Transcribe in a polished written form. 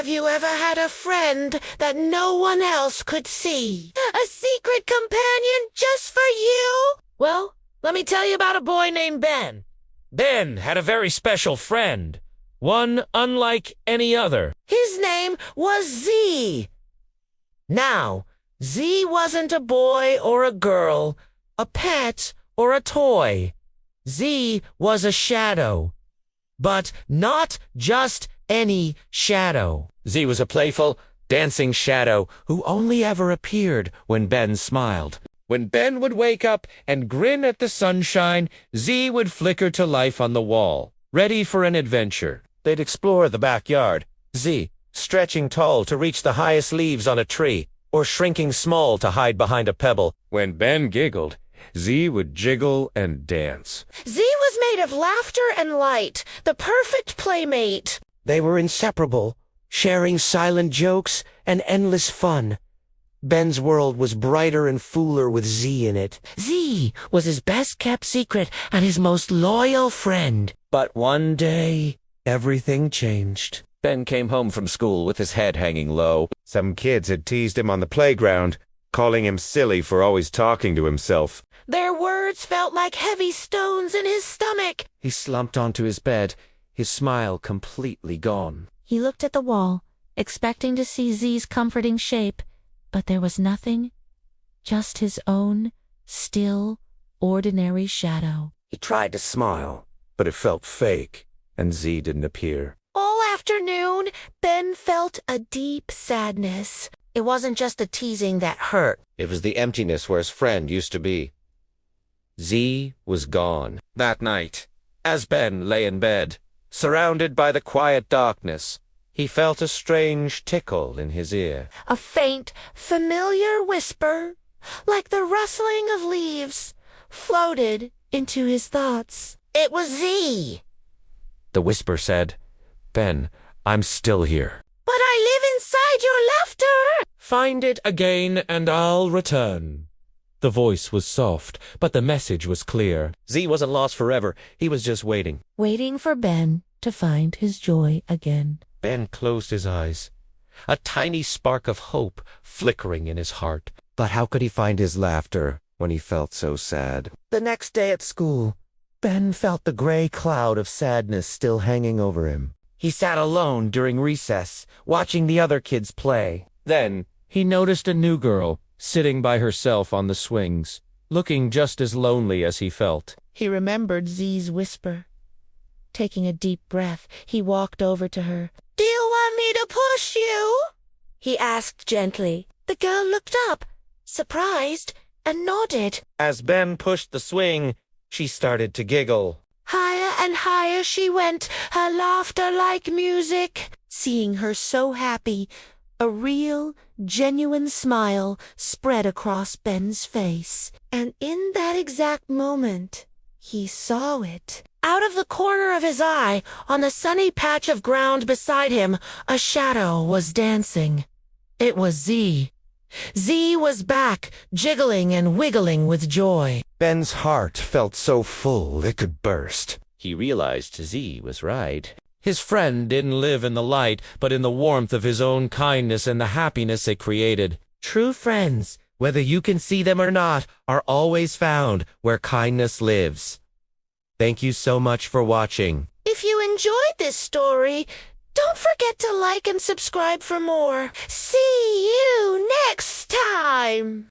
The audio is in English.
Have you ever had a friend that no one else could see? A secret companion just for you? Well, let me tell you about a boy named Ben. Ben had a very special friend, one unlike any other. His name was Z. Now, Z wasn't a boy or a girl, a pet or a toy. Z was a shadow. But not just any shadow. Z was a playful, dancing shadow who only ever appeared when Ben smiled. When Ben would wake up and grin at the sunshine, Z would flicker to life on the wall, ready for an adventure. They'd explore the backyard, Z stretching tall to reach the highest leaves on a tree, or shrinking small to hide behind a pebble. When Ben giggled, Z would jiggle and dance. Z was made of laughter and light, the perfect playmate. They were inseparable, sharing silent jokes and endless fun. Ben's world was brighter and fuller with Z in it. Z was his best-kept secret and his most loyal friend. But one day, everything changed. Ben came home from school with his head hanging low. Some kids had teased him on the playground, calling him silly for always talking to himself. Their words felt like heavy stones in his stomach. He slumped onto his bed, his smile completely gone. He looked at the wall, expecting to see Z's comforting shape, but there was nothing, just his own, still, ordinary shadow. He tried to smile, but it felt fake, and Z didn't appear. All afternoon, Ben felt a deep sadness. It wasn't just the teasing that hurt. It was the emptiness where his friend used to be. Z was gone. That night, as Ben lay in bed, surrounded by the quiet darkness, he felt a strange tickle in his ear. A faint, familiar whisper, like the rustling of leaves, floated into his thoughts. It was Z. The whisper said, "Ben, I'm still here." "But I live inside your laughter." "Find it again and I'll return." The voice was soft, but the message was clear. Z wasn't lost forever. He was just waiting. Waiting for Ben to find his joy again. Ben closed his eyes, a tiny spark of hope flickering in his heart. But how could he find his laughter when he felt so sad? The next day at school, Ben felt the gray cloud of sadness still hanging over him. He sat alone during recess, watching the other kids play. Then he noticed a new girl sitting by herself on the swings, looking just as lonely as he felt. He remembered Z's whisper. Taking a deep breath, he walked over to her. "Do you want me to push you?" he asked gently. The girl looked up, surprised, and nodded. As Ben pushed the swing, she started to giggle. Higher and higher she went, her laughter like music. Seeing her so happy, a real, genuine smile spread across Ben's face. And in that exact moment, he saw it. Out of the corner of his eye, on the sunny patch of ground beside him, a shadow was dancing. It was Z. Z was back, jiggling and wiggling with joy. Ben's heart felt so full it could burst. He realized Z was right. His friend didn't live in the light, but in the warmth of his own kindness and the happiness it created. True friends, whether you can see them or not, are always found where kindness lives. Thank you so much for watching. If you enjoyed this story, don't forget to like and subscribe for more. See you next time!